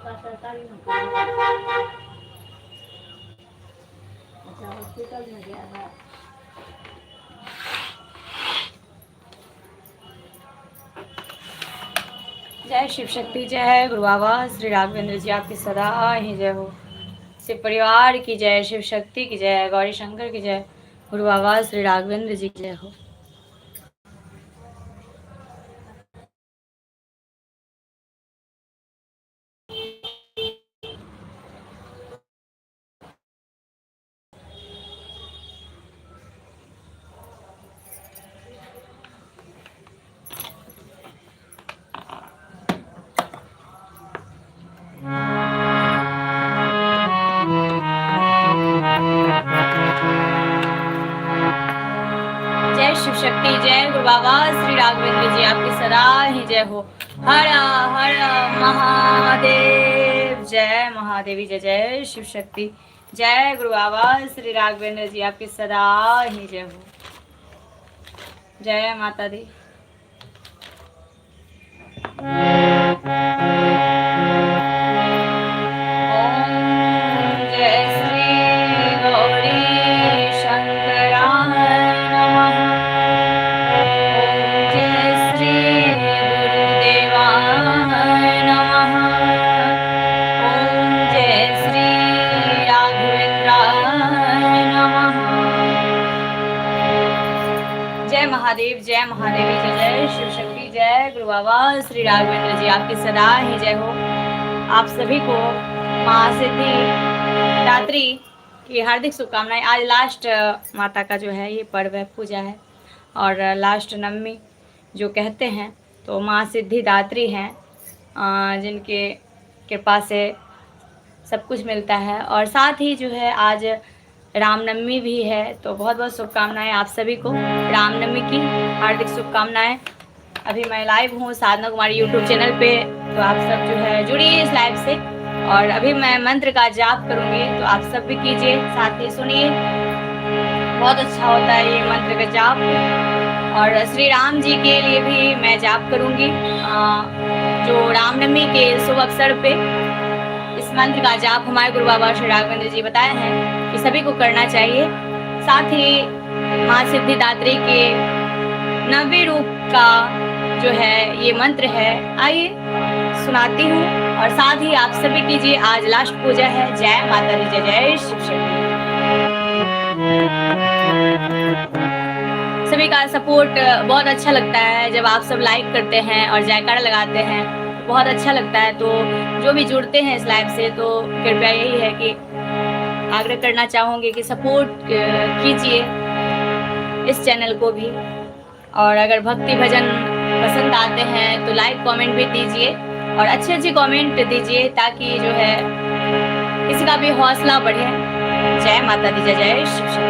का सरकारी नौकरी। अच्छा, हॉस्पिटल में गया है। जय शिव शक्ति, जय गुरु बाबा श्री राघवेंद्र जी आपकी सदा ही जय हो। शिव परिवार की जय, शिव शक्ति की जय, गौरी शंकर की जय, गुरु बाबा श्री राघवेंद्र जी की जय हो। जय शिव शक्ति, जय गुरु बाबा श्री राघवेंद्र जी आपकी सदा ही जय हो। हर हर महादेव, जय महादेवी, जय जय शिव शक्ति, जय गुरु बाबा श्री राघवेंद्र जी आपकी सदा ही जय हो। जय माता दी। महादेव, जय महादेवी, जय जय शिव शक्ति, जय गुरु बाबा श्री राघवेंद्र जी आपकी सदा ही जय हो। आप सभी को माँ सिद्धि दात्री की हार्दिक शुभकामनाएं। आज लास्ट माता का जो है ये पर्व है, पूजा है, और लास्ट नवमी जो कहते हैं, तो माँ सिद्धि दात्री हैं जिनके कृपा से सब कुछ मिलता है। और साथ ही जो है आज रामनवमी भी है, तो बहुत बहुत शुभकामनाएं आप सभी को रामनवमी की हार्दिक शुभकामनाएं। अभी मैं लाइव हूँ साधना कुमारी यूट्यूब चैनल पे, तो आप सब जो है जुड़िए इस लाइव से। और अभी मैं मंत्र का जाप करूँगी, तो आप सब भी कीजिए, साथ ही सुनिए, बहुत अच्छा होता है ये मंत्र का जाप। और श्री राम जी के लिए भी मैं जाप करूँगी, जो रामनवमी के शुभ अवसर पे इस मंत्र का जाप हमारे गुरु बाबा श्री राघवेंद्र जी बताए हैं कि सभी को करना चाहिए। साथ ही माँ सिद्धिदात्री के 90 रूप का जो है ये मंत्र है, आइए सुनाती हूँ, और साथ ही आप सभी कीजिए। आज लास्ट पूजा है। जय माता दी, जय जय शिव शक्ति। सभी का सपोर्ट बहुत अच्छा लगता है जब आप सब लाइक करते हैं और जयकारा लगाते हैं, बहुत अच्छा लगता है। तो जो भी जुड़ते हैं इस लाइव से, तो कृपया यही है कि आग्रह करना चाहूँगी कि सपोर्ट कीजिए इस चैनल को भी। और अगर भक्ति भजन पसंद आते हैं तो लाइक कमेंट भी दीजिए, और अच्छे अच्छे कमेंट दीजिए, ताकि जो है किसी का भी हौसला बढ़े। जय माता दी, जय जय शिव शक्ति।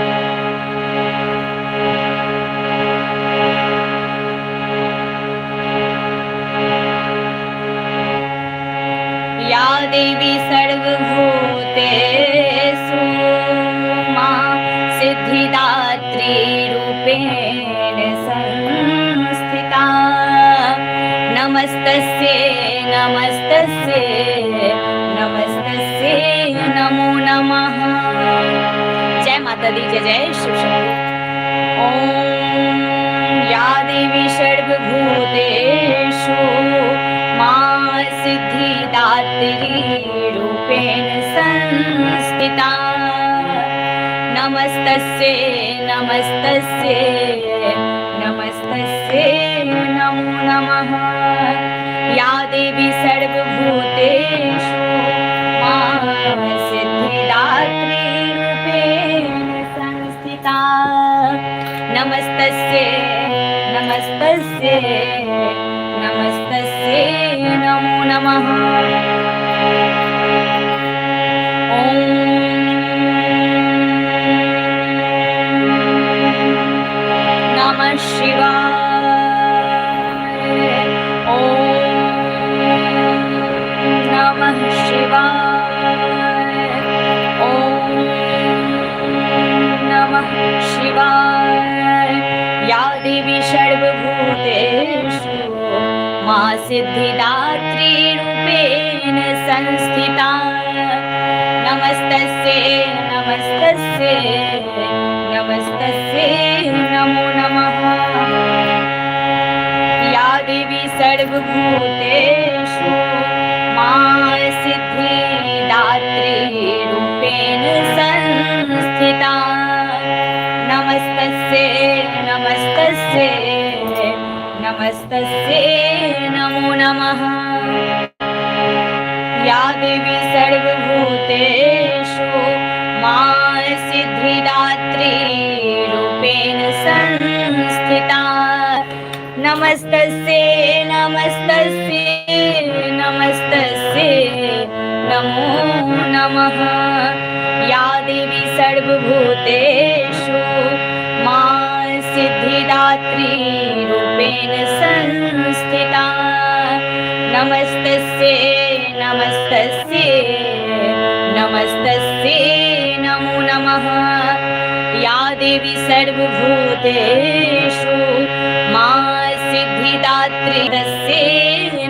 या देवी सर्वभूतेषु मां सिद्धिदात्री रूपेण संस्थिता। नमस्तस्यै नमस्तस्यै नमस्तस्यै नमो नमः। जय माता दी, जय जय शिव शक्ति। ओम या देवी सर्वभूतेषु मां सिद्धिदात्री रूपेण संस्थिता। नमस्तस्यै नमस्तस्यै नमस्तस्यै नमो नमः। या देवी सर्वभूतेषु मां सिद्धिदात्री रूपेण संस्थिता। नमस्तस्यै नमस्तस्यै नमस्तस्यै नमो नमः। ओम नमः शिवाय। ओम नमः शिवाय। ओम नमः शिवाय। या देवी सर्वभूतेषु माँ सिद्धिदात्री रूपेण संस्थिता नमस्तस्यै नमस्तस्यै नमस्तस्यै नमो नमः या देवी सर्वभूतेषु मां सिद्धिदात्री रूपेण संस्थिता नमस्तस्यै नमस्तस्यै नमस्तस्यै नमो नमः या देवी सर्वभूतेषु मां सिद्धिदात्री रूपेण संस्थिता नमस्तस्यै नमस्तस्यै नमस्तस्यै नमो नमः या देवी सर्वभूतेषु मां सिद्धिदात्री रूपेण संस्थिता नमस्तस्यै नमस्तस्यै नमस्तस्यै नमो नमः या देवी सर्वभूतेषु मां सिद्धिदात्री तस्यै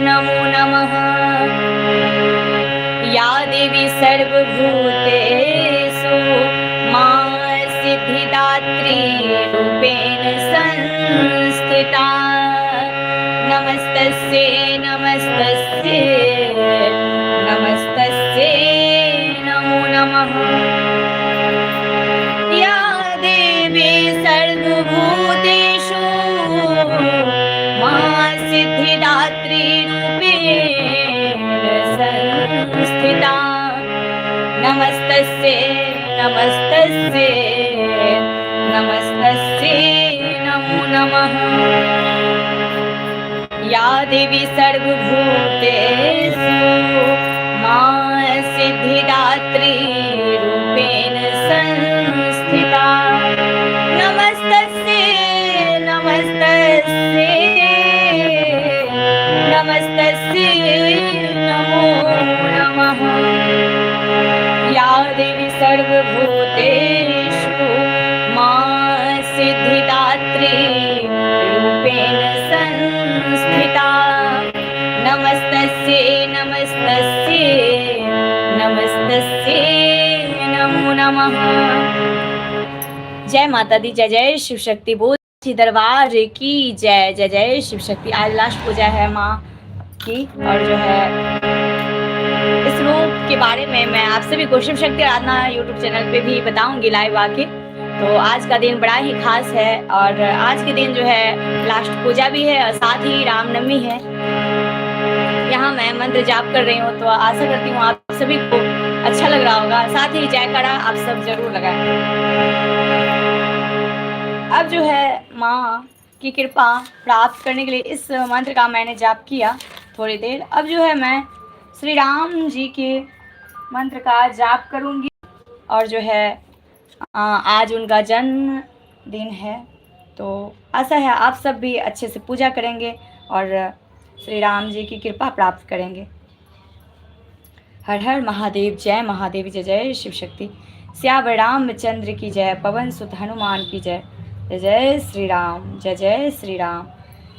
नमो नमः या देवी सर्वभूतेषु मां सिद्धिदात्री रूपेण संस्थिता नमस्तस्यै नमस्तस्यै नमस्तस्यै नमो नमः या देवी सर्वभूतेषु मां सिद्धिदात्री रूपेण संस्थिता नमस्तस्यै नमस्तस्यै नमस्तस्यै नमो नमः या देवी सर्वभूतेषु मां सिद्धिदात्री रूपेण संस्थिता नमस्तस्यै नमस्तस्यै नमस्तस्यै नमो नमः या देवी सर्वभूतेषु मां सिद्धिदात्री रूपेण संस्थिता नमस्तस्यै नमस्तस्यै नमस्तस्यै नमो नमः। जय माता दी, जय जय शिव शक्ति, बोल दरबार की जय, जय जय शिव शक्ति। आज लास्ट पूजा है माँ की, और जो है इस रूप के बारे में मैं आप सभी को शिव शक्ति आराधना यूट्यूब चैनल पे भी बताऊंगी लाइव आके। तो आज का दिन बड़ा ही खास है, और आज के दिन जो है लास्ट पूजा भी है और साथ ही रामनवमी है। यहाँ मैं मंत्र जाप कर रही हूँ, तो आशा करती हूँ आप सभी को अच्छा लग रहा होगा। साथ ही जयकारा आप सब जरूर लगाएं। अब जो है माँ की कृपा प्राप्त करने के लिए इस मंत्र का मैंने जाप किया थोड़ी देर। अब जो है मैं श्री राम जी के मंत्र का जाप करूँगी, और जो है आज उनका जन्म दिन है, तो आशा है आप सब भी अच्छे से पूजा करेंगे और श्री राम जी की कृपा प्राप्त करेंगे। हर हर महादेव, जय महादेव, जय जय शिव शक्ति। श्यावर रामचंद्र की जय, पवन सुत हनुमान की जय, जय जय श्री राम, जय जय श्री राम।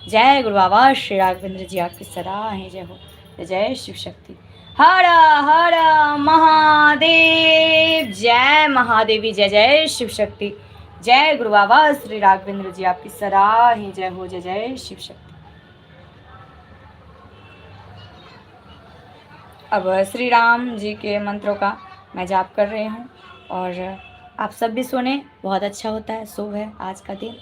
जय गुरु बाबा श्री राघवेंद्र जी, आपकी सदा ही जय हो, जय जय शिव शक्ति। हर हर महादेव, जय महादेवी, जय जय शिव शक्ति। जय गुरु बाबा श्री राघवेंद्र जी, आपकी सदा ही जय हो, जय जय शिव शक्ति। अब श्री राम जी के मंत्रों का मैं जाप कर रही हूँ, और आप सब भी सुने, बहुत अच्छा होता है, शुभ है आज का दिन।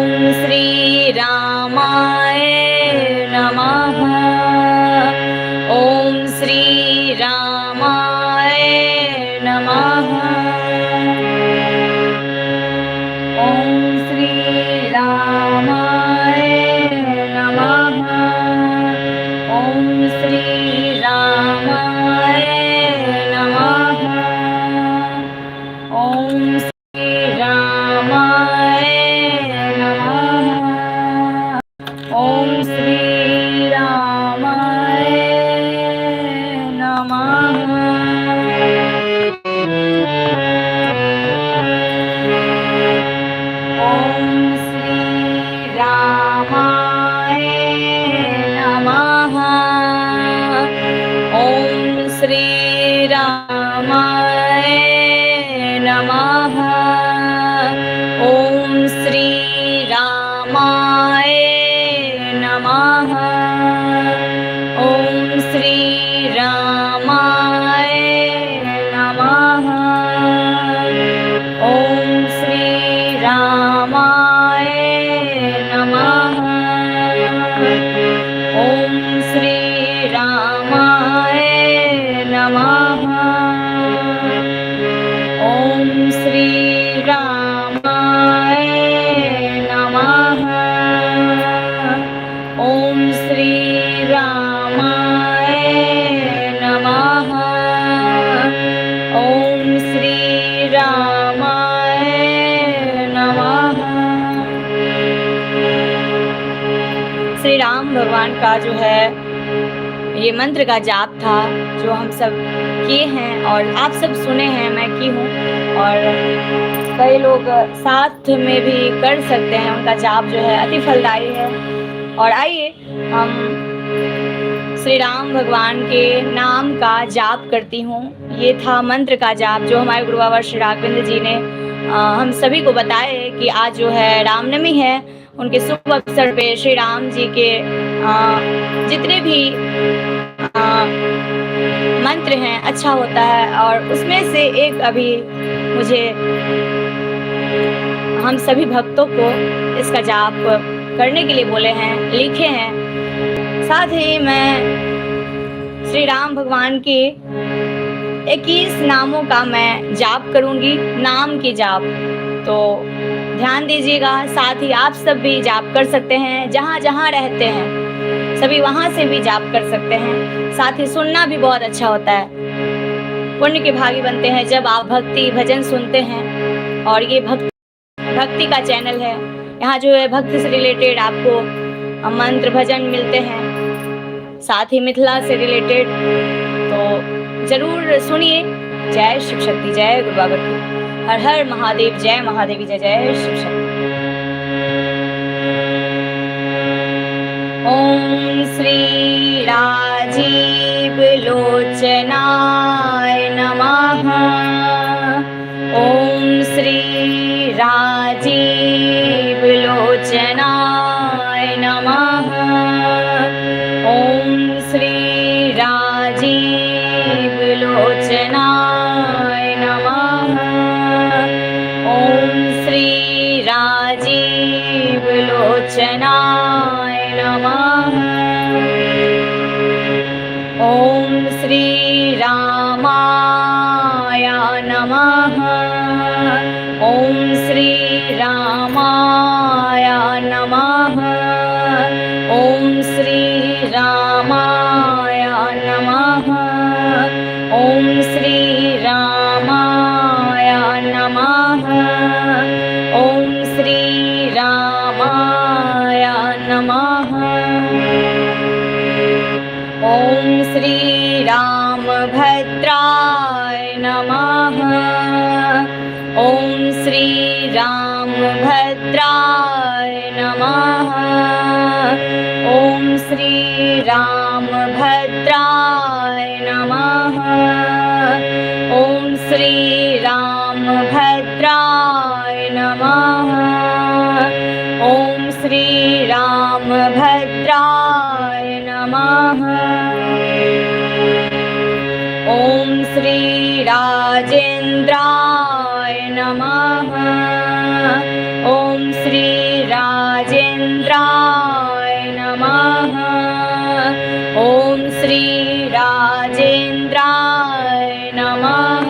ॐ श्रीरामाय नमः। ॐ श्रीरामाय नमः। ॐ श्रीरामाय नमः। ॐ श्रीरामाय नमः। ॐ श्रीरामाय नमः। ॐ श्रीरामाय नमः। ॐ श्रीरामाय नमः। ॐ श्रीरामाय नमः। ॐ श्रीरामाय नमः। ॐ श्रीरामाय नमः। ॐ श्रीरामाय नमः। ॐ श्रीरामाय नमः। ॐ श्रीरामाय नमः। ॐ श्रीरामाय नमः। ॐ श्रीरामाय नमः। श्री राम भगवान का जो है ये मंत्र का जाप था, जो हम सब किए हैं और आप सब सुने हैं, मैं की हूँ, और कई लोग साथ में भी कर सकते हैं। उनका जाप जो है अति फलदायी है। और आइए हम श्री राम भगवान के नाम का जाप करती हूँ। ये था मंत्र का जाप जो हमारे गुरु बाबा श्री राघवेंद्र जी ने हम सभी को बताए कि आज जो है रामनवमी है। उनके शुभ अवसर पे श्री राम जी के जितने भी मंत्र हैं अच्छा होता है, और उसमें से एक अभी मुझे हम सभी भक्तों को इसका जाप करने के लिए बोले हैं, लिखे हैं। साथ ही मैं श्री राम भगवान के 21 नामों का मैं जाप करूंगी, नाम की जाप, तो ध्यान दीजिएगा। साथ ही आप सब भी जाप कर सकते हैं, जहाँ जहाँ रहते हैं सभी वहाँ से भी जाप कर सकते हैं। साथ ही सुनना भी बहुत अच्छा होता है, पुण्य के भागी बनते हैं जब आप भक्ति भजन सुनते हैं। और ये भक्ति का चैनल है, यहाँ जो है भक्ति से रिलेटेड आपको मंत्र भजन मिलते हैं, साथ ही मिथिला से रिलेटेड, तो जरूर सुनिए। जय शिव शक्ति, जय गुरु बाबा की, हर हर महादेव, जय महादेवी, जय जय शिव शक्ति। ओम श्री राजीव लोचनाय नमः। ओम श्री राजीव लोचनाय नमः। ओम श्री राजीव लोचनाय नमः। ओम श्री राजीव लोचनाय नमः। ओम श्री रामाय नमः। ओम श्री रामाय नमः। ओम श्री रामाय नमः। ओम श्री रामाय नमः। ओम श्री रामाय नमः। ओम श्री रामभद्राय नमः। ओम श्री रामभद्राय नमः। ओम श्री रामभद्राय नमः। ओम श्री रामभद्राय नमः। ओम श्री रामभद्राय नमः। ओम श्री राजेंद्राय नमः। ओम श्री राजेन्द्राय नमः। ॐ श्री राजेन्द्राय नमः।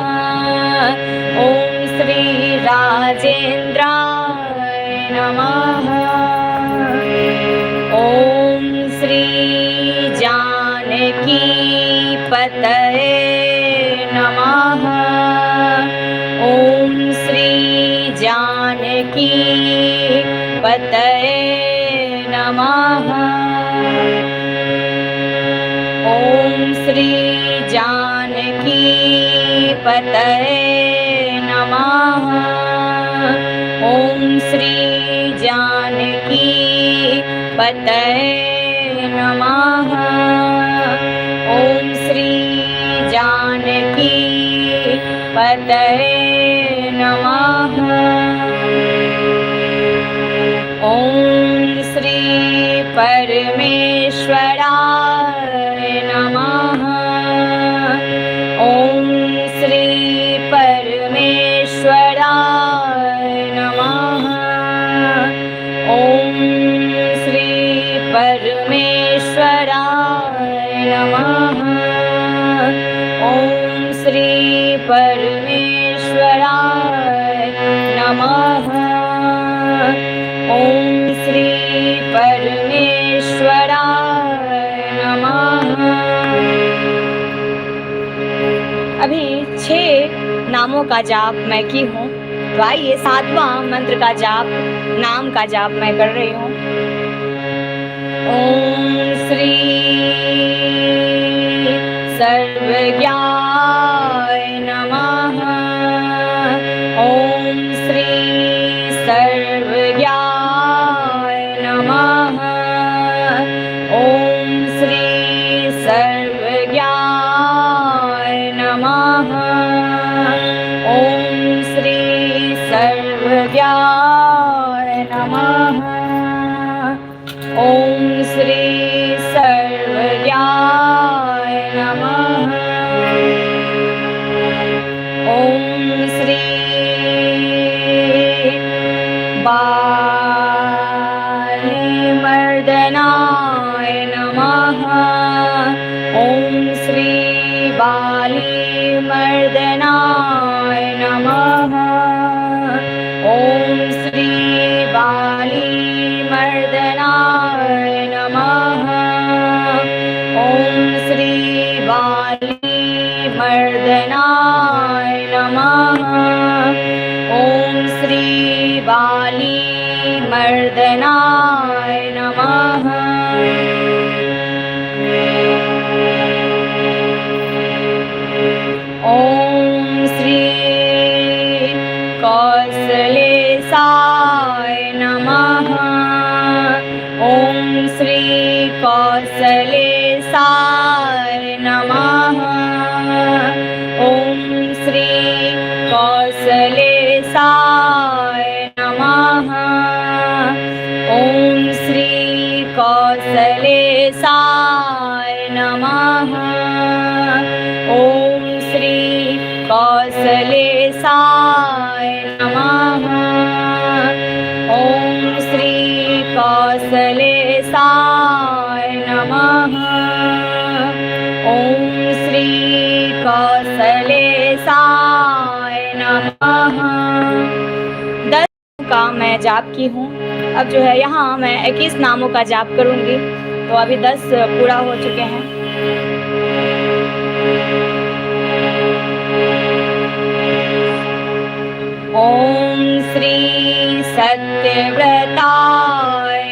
ॐ श्री राजेन्द्राय नमः। ॐ श्री जानकी पतये नमः। ॐ श्री जानकी पतये नमः। ॐ श्री जानकी पतये नमः। ॐ श्री जानकी पतये नमः। ॐ श्री जानकी पतये नमः। ॐ श्री परमेश्वराय नमः। ॐ श्री परमेश्वराय नमः। ॐ श्री परमेश्वराय नमः। ॐ श्री परमेश्वराय नमः। ॐ श्री परमेश्वराय नमः। अभी 6 नामों का जाप मैं की हूँ, तो आइए 7वां मंत्र का जाप, नाम का जाप मैं कर रही हूँ। ॐ श्री सर्वज्ञाय नमः। ॐ श्री सर्वज्ञाय नमः। ॐ श्री सर्वज्ञाय नमः। ॐ श्री सर्वज्ञाय नमः। ॐ श्री सर्वज्ञाय नमः। ॐ श्री बालीमर्दनाय नमः। ॐ श्री बालीमर्दनाय नमः। ॐ श्री बालीमर्दनाय नमः। ॐ श्री बालीमर्दनाय नमः। ॐ श्री बालीमर्दनाय नमः। ॐ श्री कौसलेशाय नमः। ॐ श्री कौसलेशाय नमः। ॐ श्री कौसलेशाय नमः। ॐ श्री कौसलेशाय नमः। ॐ श्री कौसलेशाय नमः। ॐ श्री कौसलेशाय नमः। ॐ श्री कौसलेशाय नमः। 10 का मैं जाप की हूँ। अब जो है यहाँ मैं 21 नामों का जाप करूँगी, तो अभी 10 पूरा हो चुके हैं। ॐ श्री सत्यव्रताय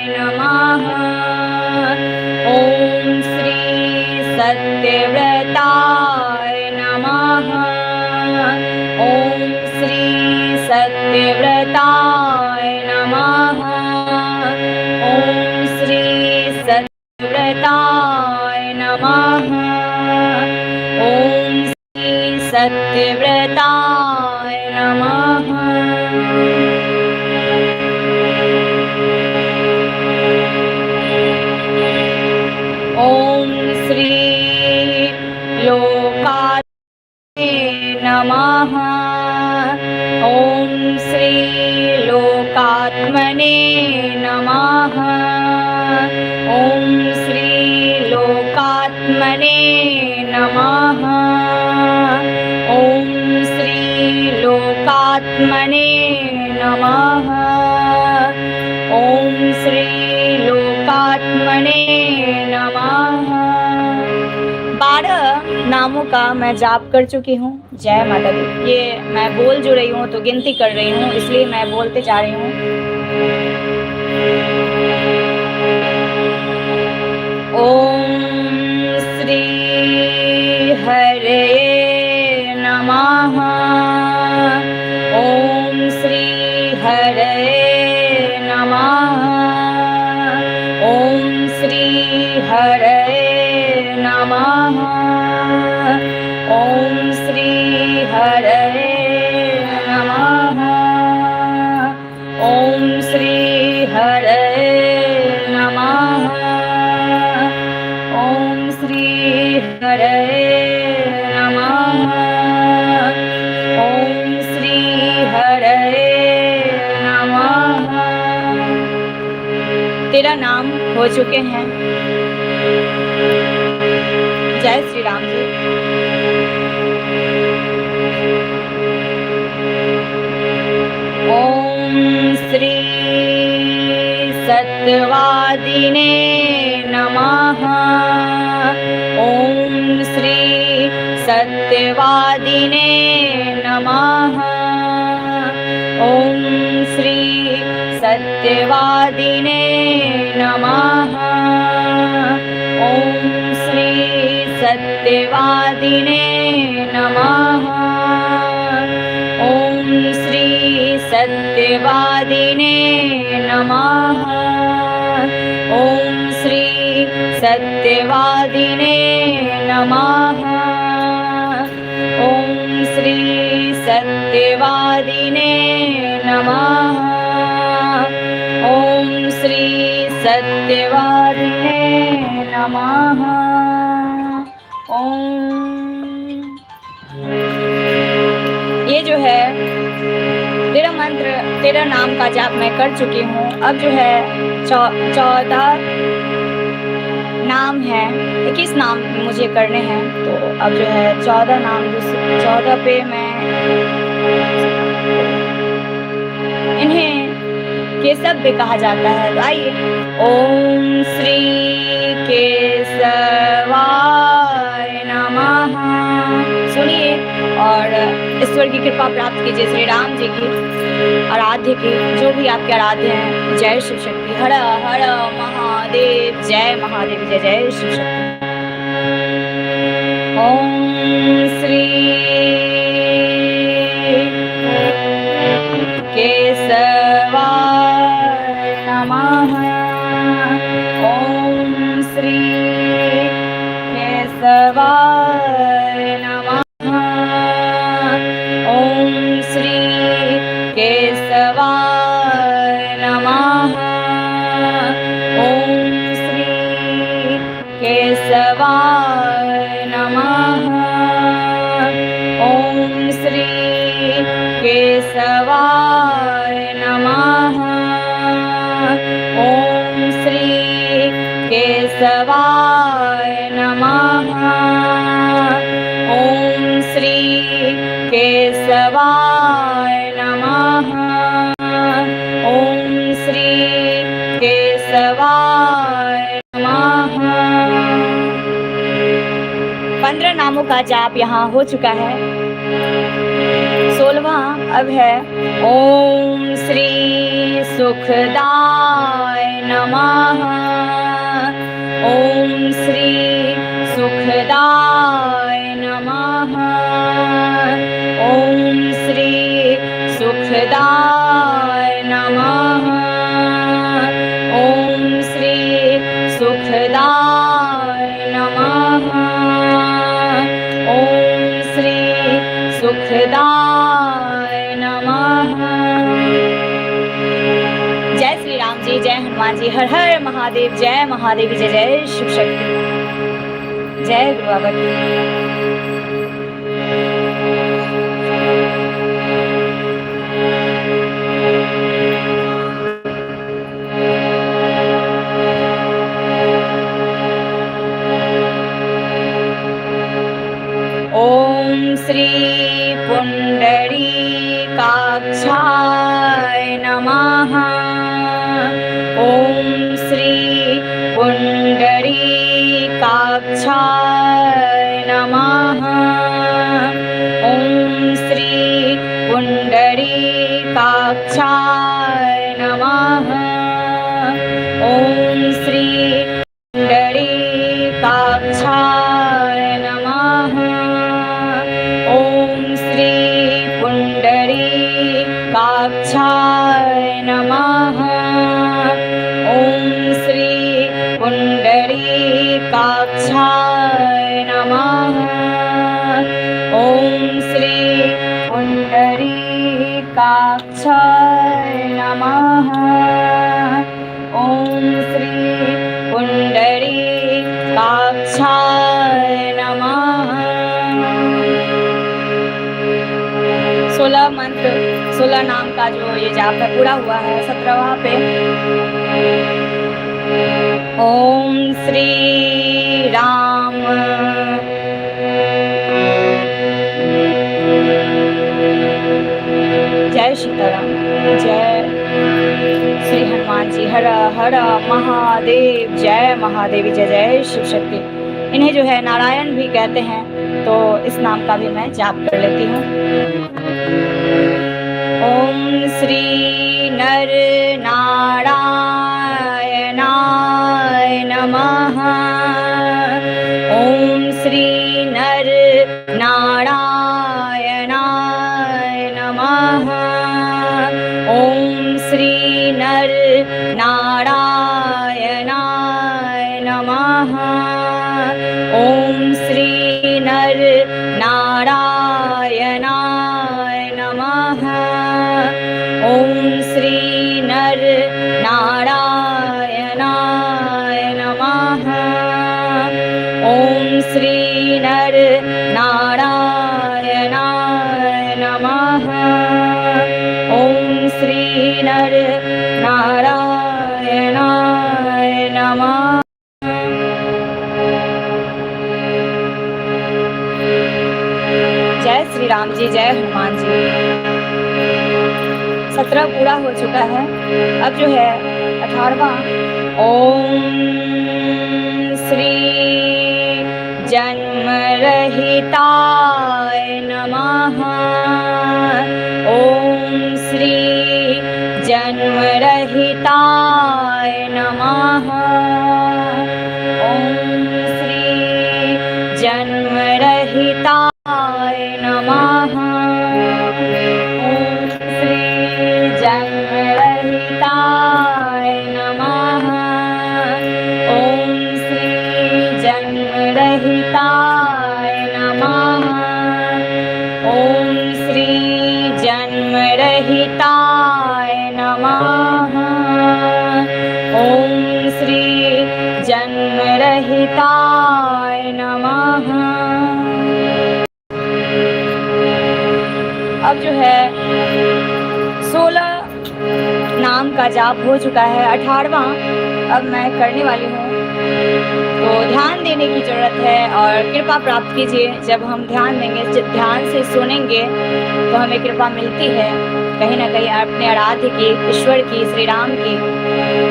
नमः। ॐ श्री सत्यव्रताय नमः। ॐ श्री सत्यव्रताय नमः। ॐ श्री सत्यव्रताय नमः। ॐ श्री सत्यव्रताय नमः। ॐ श्री लोकात्मने नमः। ॐ श्री लोकात्मने नमः। लोकात्मने नमः। ओम श्री लोकात्मने नमः। 12 नामों का मैं जाप कर चुकी हूँ। जय माता दी। ये मैं बोल जो रही हूँ तो गिनती कर रही हूँ, इसलिए मैं बोलते जा रही हूँ। ओम श्री हरे नमः। ओम श्री हरे नमः। ओम श्री हरे नमः। ओम श्री हरे नमः। ओम श्री हरे नमः। ओम श्री हरे नमः। ओम श्री हरे नमः। 13 नाम हो चुके हैं। जय श्री राम जी। ओम श्री सत्यवादिने नमः। ओम श्री सत्यवादिने नमः। ओम श्री सत्यवादिने नमः। ओम श्री सत्यवादिने नमः। ओम श्री सत्यवादिने नमः। ओम श्री सत्यवादिने नमः। ओम श्री सत्यवादिने नमः। ओम श्री सत्यवादिने नमः। ओम। ये जो है 13 मंत्र 13 नाम का जाप मैं कर चुकी हूँ। अब जो है 14 नाम है, 21 नाम मुझे करने हैं। तो अब जो है 14 नाम 14 पे मैं इन्हें केशव भी कहा जाता है। तो आइए, ओम श्री केशवाय नमः सुनिए और ईश्वर की कृपा प्राप्त कीजिए। श्री राम जी की आराध्य की, जो भी आपके आराध्य हैं। जय शिव शक्ति। हर हर महादेव। जय महादेव। जय जय शिव शक्ति। ओम श्री केशवाय नमः। ओम श्री केशवाय नमः। ओम श्री केशवाय नमः। ओम श्री केशवाय नमः। ओम श्री केशवाय नमः। ओम श्री केशवाय नमः। ओम श्री केशवाय नमः। ओम श्री केशवाय नमः। 15 नामों का जाप यहाँ हो चुका है। 16वां अब है। ओम श्री सुखदाय नमः। ओम श्री सुखदाय नमः। ओम श्री सुखदाय नमः। ओम श्री सुखदाय नमः। ओम श्री सुखदाय नमः। जय श्री राम जी। जय हनुमान जी। हर हर महादेव। जय महादेव। जय जय शिव शक्ति। जय गुरु बाबा की। ओम श्री पुंडरीकाक्ष 16 नाम का जो ये जाप है पूरा हुआ है। 17वां पे ओम श्री राम जय सीताराम, जय श्री हनुमान जी, हर हर महादेव, जय महादेवी, जय जय शिव शक्ति। इन्हें जो है नारायण भी कहते हैं, तो इस नाम का भी मैं जाप कर लेती हूँ। ओम श्री नर नारायणाय नमः। ओम श्री नर नारायणाय नमः। ओम श्री नर नारायणाय नमः। ओम श्री नर नारायणाय नमः। ओम श्री नर नारायणाय नमः। ओम श्री नर नारायणाय नमः। ओम श्री नर नारायणाय नमः। जय श्री राम जी, जय हनुमान जी। 17 पूरा हो चुका है। अब जो है 18वां ओम श्री जन्म रहिताय नमः। ओम श्री जन्म रहिताय नमः। ओम श्री जन्म रहिताय नमः। ओम श्री जन्म रहिताय नमः। ओम श्री जन्म रहिताय नमः। ओम श्री जन्म रहिताय नमः। ओम श्री जन्म रहिताय नमः। अब जो है 16 नाम का जाप हो चुका है। 18वां अब मैं करने वाली हूँ, तो ध्यान देने की जरूरत है और कृपा प्राप्त कीजिए। जब हम ध्यान देंगे, जब ध्यान से सुनेंगे, तो हमें कृपा मिलती है कहीं ना कहीं अपने आराध्य की, ईश्वर की, श्री राम की।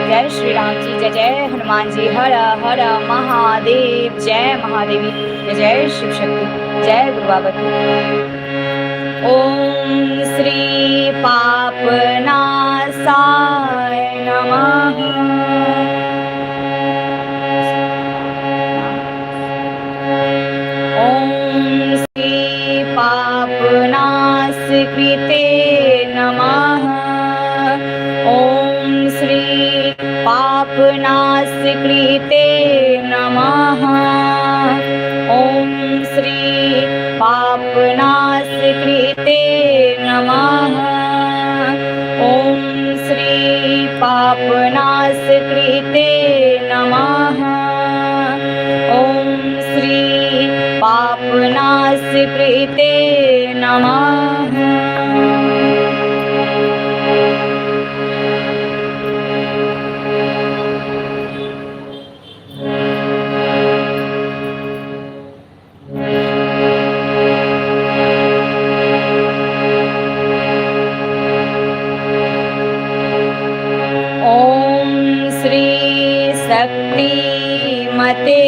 जय श्री राम जी, जय जय हनुमान जी, हर हर महादेव, जय महादेवी, जय जय शिव शक्ति, जय गुरु बाबा की। ओम श्री पापनाशाय नमः। ओम श्री पापनाशकृते नमः। ओम श्री पापनाशकृते नमः। ओम श्री पापनाशकृते नमः। ओम श्री पापनाशकृते नमः। ओम श्री पापनाशकृते नमः। शक्तिमते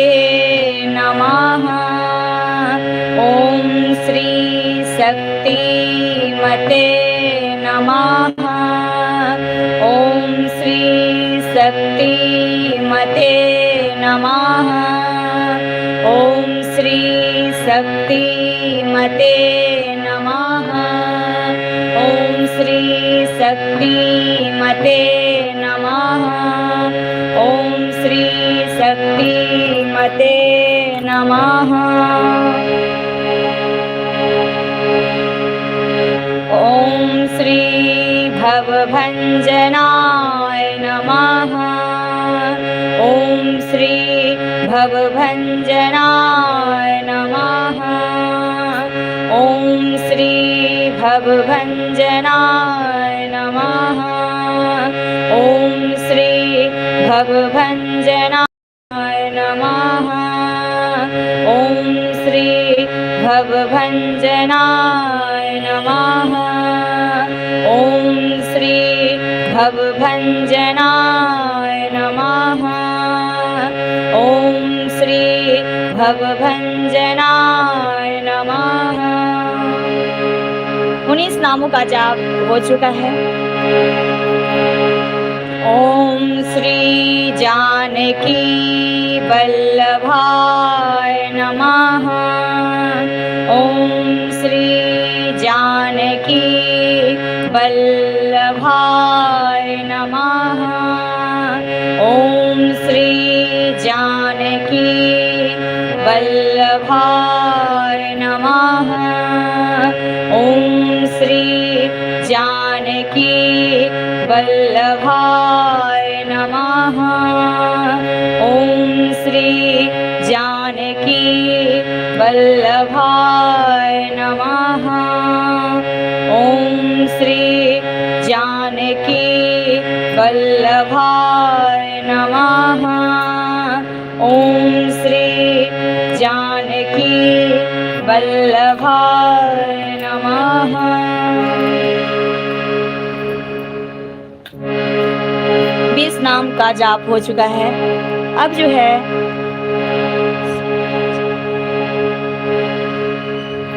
नमः। ओम श्री शक्तिमते नमः। ओम श्री शक्तिमते नमः। ओम श्री शक्तिमते नमः। ओम श्री शक्तिमते नमः। ओम श्री शक्तिमते नमः। ओम श्री भवभञ्जनाय नमः। ओम श्री भवभञ्जनाय नमः। ओम श्री भवभञ्जनाय भवभञ्जनाय नमः। ॐ श्री भवभञ्जनाय नमः। ॐ श्री भवभञ्जनाय नमः। ॐ श्री भवभञ्जनाय नमः। 19 नामों का जाप हो चुका है। ॐ श्री जानकी वल्लभाय नमः। ॐ श्री जानकी वल्लभाय नमः। ॐ श्री जानकी वल्लभाय नमः। ॐ श्री जानकी वल्लभाय नमः। ॐ श्री जानकी वल्लभाय नमः। ॐ श्री जानकी वल्लभाय नमः। ॐ श्री जानकी वल्लभाय नमः। 20 नाम का जाप हो चुका है। अब जो है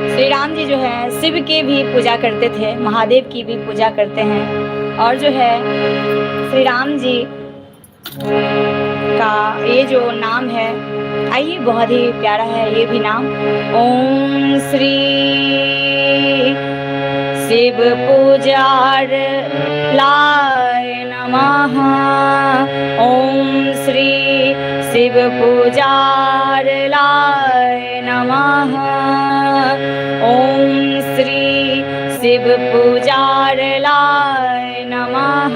श्री राम जी जो है शिव की भी पूजा करते थे, महादेव की भी पूजा करते हैं। और जो है श्री राम जी का ये जो नाम है, आइए बहुत ही प्यारा है ये भी नाम। ओम श्री शिव पूजार लाय नमः। ओम श्री शिव पूजार लाय नमः। ओम श्री शिव पूजार लाय नमः।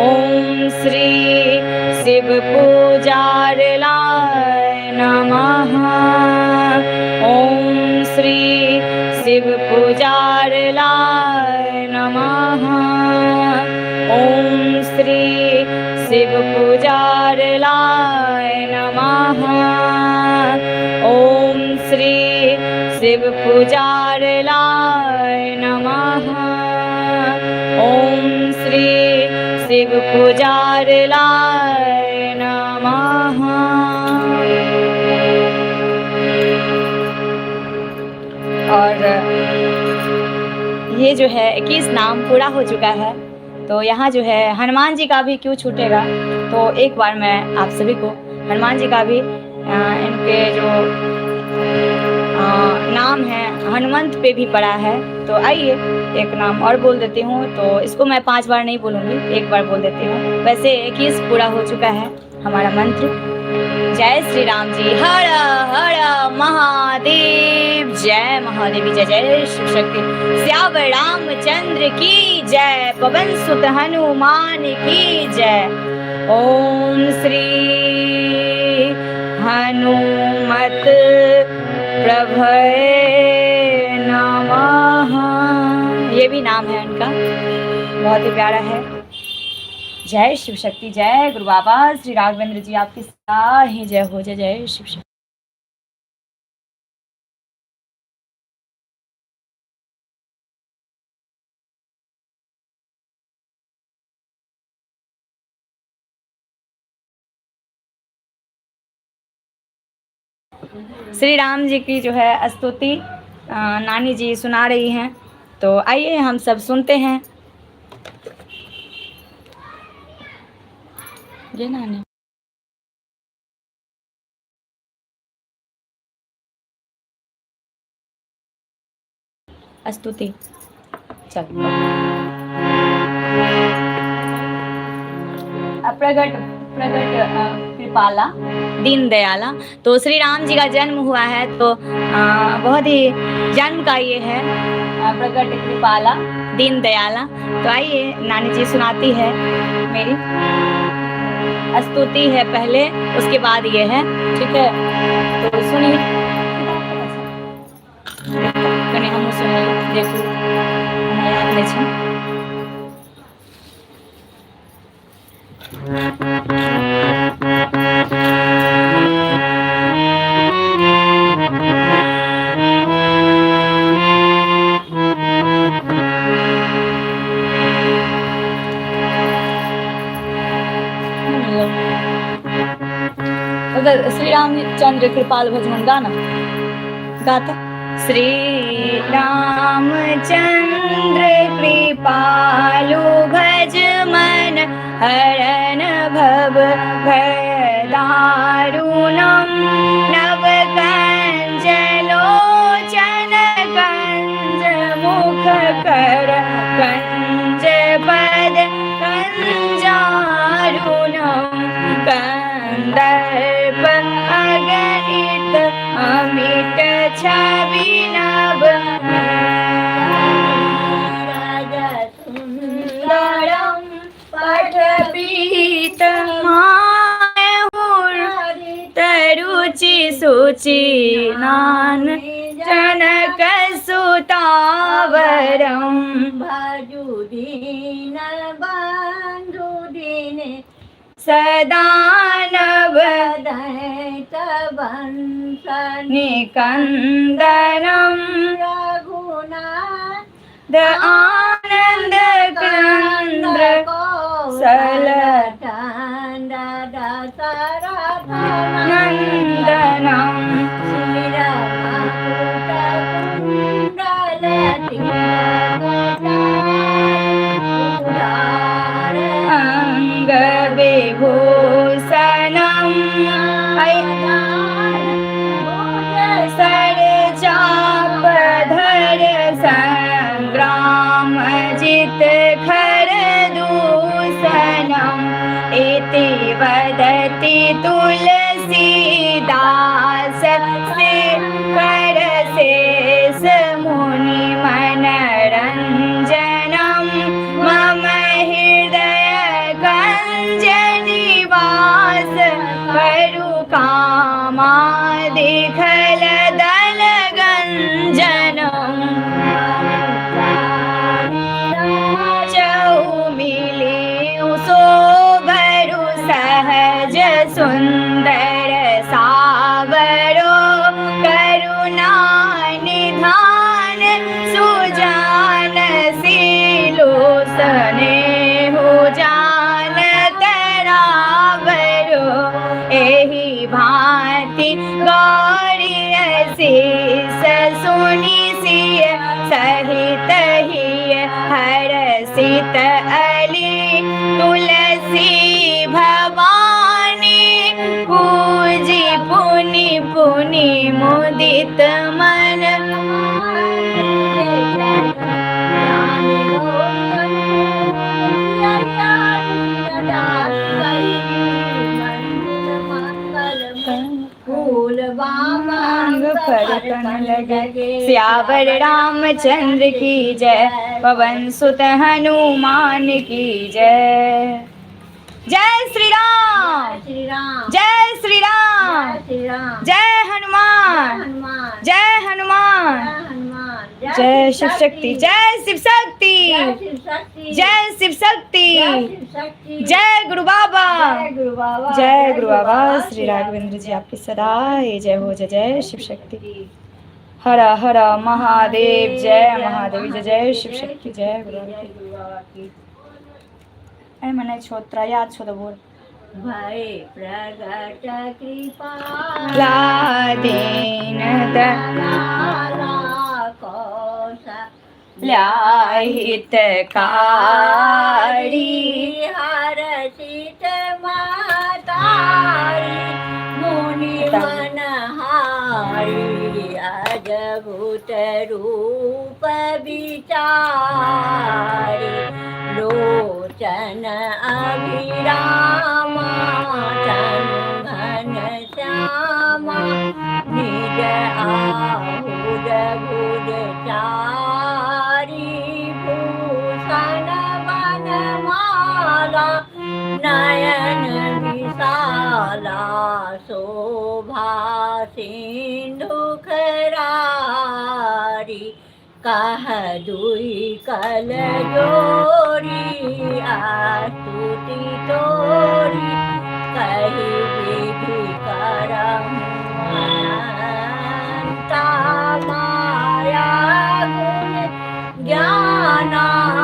ओम श्री शिव पूजार लाय नमः। ओम श्री शिव पूजार लाय नमः। ओम श्री शिव पूजार लाय नमः। ओम श्री शिव पूजार लाय नमः। ओम श्री शिव पूजार लाय नमः। और ये जो है 21 नाम पूरा हो चुका है। तो यहाँ जो है हनुमान जी का भी क्यों छूटेगा, तो एक बार मैं आप सभी को हनुमान जी का भी इनके जो नाम है हनुमंत पे भी पड़ा है। तो आइए एक नाम और बोल देती हूँ। तो इसको मैं 5 बार नहीं बोलूँगी, एक बार बोल देती हूँ। वैसे 21 पूरा हो चुका है हमारा मंत्र। जय श्री राम जी। हर हर महादेव। जय महादेवी। जय जय शिव शक्ति। श्यावर रामचंद्र की जय। पवन सुत हनुमान की जय। ओम श्री हनुमत प्रभये नमः। ये भी नाम है उनका, बहुत ही प्यारा है। जय शिव शक्ति। जय गुरु बाबा श्री राघवेंद्र जी, आपकी सदा ही जय हो। जय जय शिव शक्ति। श्री राम जी की जो है स्तुति नानी जी सुना रही हैं। तो आइए हम सब सुनते हैं। ये नानी स्तुति चल। प्रगट प्रगट कृपाला दीन दयाला। तो श्री राम जी का जन्म हुआ है, तो बहुत ही जन्म का ये है प्रगट कृपाला दीन दयाला। तो आइए नानी जी सुनाती है, मेरी स्तुति है पहले, उसके बाद ये है, ठीक है। तो सुनिए, कने हम सुनिए, देखो याद में छे। अगर श्री रामचंद्र कृपाल भजन गाना गाता। श्री रामचंद्र कृपालु भज मन हरण भव भय दारुणम नव कंज लोचन कंज मुख कर कंज पद कंजारुणम कंदर्प अगणित अमित छवि नव सुंदरम पठपीत तरुचि सुचि नान जनक सुतावरम भजुदीन बंधुदीन सदानव दैत बंसन निकंदनम रघुनाथ आनंद कंद्र सलटन दशरथ नंदनम अंग विभूषणम सर चाप धर संग्राम जित खर दूषणम इति वदति तुलसीदास कर शेष मुनि मनरंजनम मम हृदय गंज निवास करु कामादिखल दल गंजनम चौमिली शोभरु सहज सुंदर सावरो करुणा निधान सुजान सीलो स्नेहु जान तरावरो एहि भांति गौरी शीस सुनि सिय सहित हिय हरसित अली तुलसी भवानी पूजी पुनि पुनि मुदित मन मांग फरकन लगे। सियावर रामचंद्र की जय, पवन सुत हनुमान की जय। जय श्री राम, श्री राम जय श्री राम, श्री राम जय हनुमान, जय हनुमान, जय शिव शक्ति, जय शिव शक्ति, जय शिव शक्ति, जय गुरु बाबा, जय गुरु बाबा। श्री राघवेंद्र जी आपकी सदा ये जय हो। जय जय शिव शक्ति। हर हर महादेव, जय महादेव, जय जय शिव शक्ति, जय गुरु बाबा की। ऐ मने छोत्रा याद छो तो बोल। भय प्रगट कृपा दीन दयाला हितकारी हर्षित मातारी मुनि मनहारी अद्भुत रूप विचारी लोचन अभिरामा तनु घन श्यामा निज आहुर गुर चारी भूषण वनमाला नयन विशाला शोभा सिंधु खरारी कह दुई कल जोड़ी आस्तुति तोरी कही विधि करम अनंता माया गुण ज्ञानातीत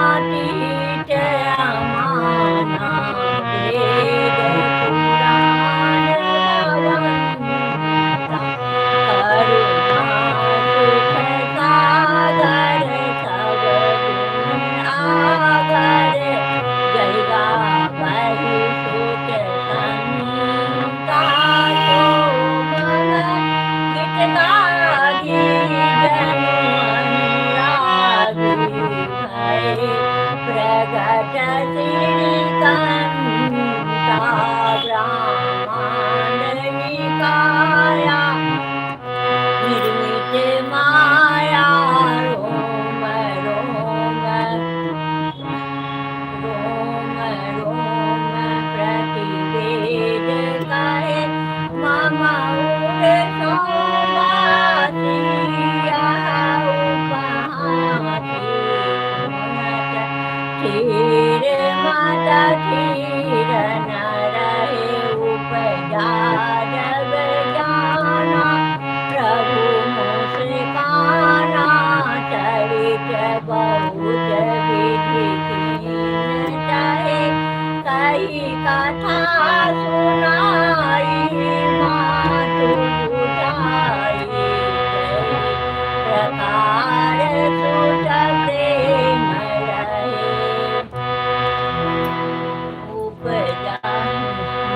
अमाना वेद पुराण भवंता करुणा सुख सागर सब गुण आगर जय गावहि सुत संता शोभन हित लागी जनु अनुरागी भय प्रगट श्रीकांता ब्रह्मांड निकाया निर्मित माया रोम रोम रोम रोम प्रतिवेद करे मम उर सोमासी उपहासी सुनत धीर मत धीर न रहे उपजा जग जाना प्रभु मुस्काना चरित बहुत विधि कीन चाहे कही कथा सुनाई मातु बुझाई प्रकार सुत प्रेम रहे उपजा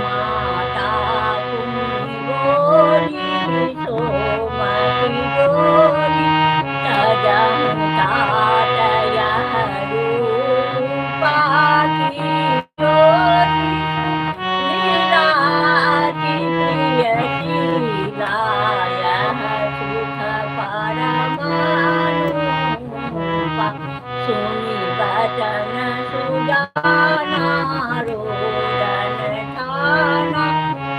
माता कुंडी बोली सोमति डोली तजहु तात यह रूपा की ज्योति लीलाति प्रिय शीला यह सुख परमानुपा सुनि वचन सुजाना रोदन ठाना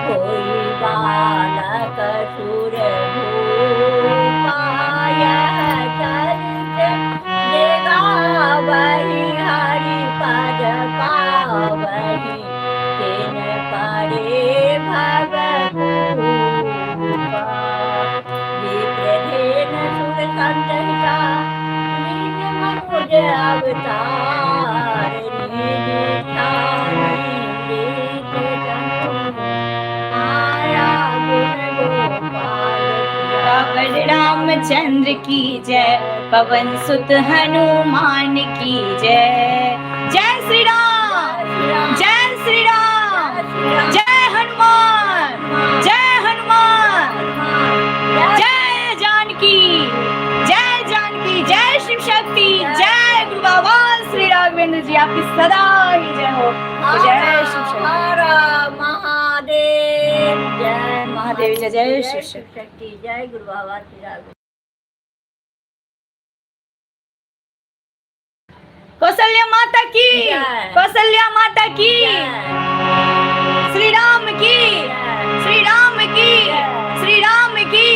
कोई बालक सुर भूपा यह चरित जे गावहि हरि पद पावहि तिन परे भवभूपा विप्रधेन सुर संतहिता लीन मनुज अवतार निज स्थानी देख जनु आया गुण गोपाल रावण रामचंद्र की जय, पवन सुत हनुमान की जय। जय श्री राम, जय श्री राम, जय हनुमान, जय हनुमान, जय जानकी, जय शिव शक्ति, जय गुरु बाबा श्री राघवेंद्र जी, आपकी सदा ही जय हो। जय शिव शक्ति, हर महादेव, जय महादेव, जय जय शिव शक्ति, जय गुरु बाबा श्री राघवेंद्र। कौशल्या माता की, जय। कौशल्या माता की, श्री राम की, श्री राम की, श्री राम की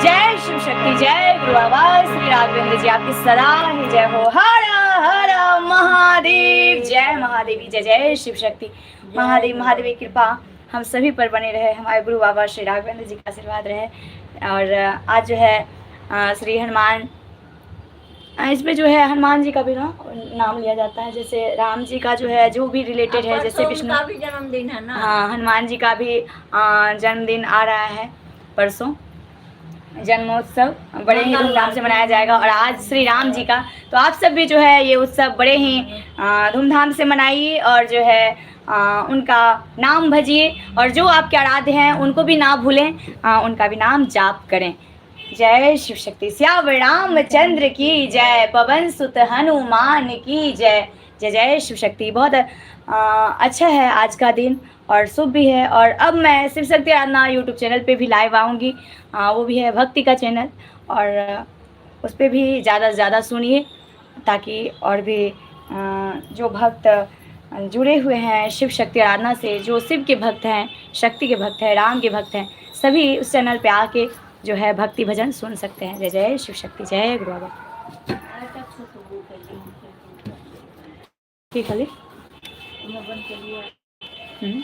जय। शिव शक्ति, जय गुरु बाबा श्री राघवेंद्र जी, आपकी सदा ही जय हो। हर हर महादेव, जय महादेवी, जय जय शिव शक्ति। महादेव महादेव की कृपा हम सभी पर बने रहे, हमारे गुरु बाबा श्री राघवेंद्र जी का आशीर्वाद रहे। और आज जो है श्री हनुमान, इसमें जो है हनुमान जी का भी नाम लिया जाता है। जैसे राम जी का जो है जो भी रिलेटेड है, जैसे विष्णु का भी जन्मदिन है ना। हाँ, हनुमान जी का भी जन्मदिन आ रहा है, परसों जन्मोत्सव बड़े ही धूमधाम से मनाया जाएगा। और आज श्री राम जी का, तो आप सब भी जो है ये उत्सव बड़े ही धूमधाम से मनाइए और जो है उनका नाम भजिए। और जो आपके आराध्य हैं उनको भी ना भूलें, उनका भी नाम जाप करें। जय शिव शक्ति। श्यावर रामचंद्र की जय, पवन सुत हनुमान की जय। जय जय शिव शक्ति। बहुत अच्छा है आज का दिन और शुभ भी है। और अब मैं शिव शक्ति आराधना यूट्यूब चैनल पे भी लाइव आऊँगी, वो भी है भक्ति का चैनल, और उस पर भी ज़्यादा से ज़्यादा सुनिए, ताकि और भी जो भक्त जुड़े हुए हैं शिव शक्ति आराधना से, जो शिव के भक्त हैं, शक्ति के भक्त हैं, राम के भक्त हैं, सभी उस चैनल पे आके जो है भक्ति भजन सुन सकते हैं। जय जय शिव शक्ति, जय गुरु बाबा। आटा छोटू के लिए কি খালি मैं बन के लिए হুম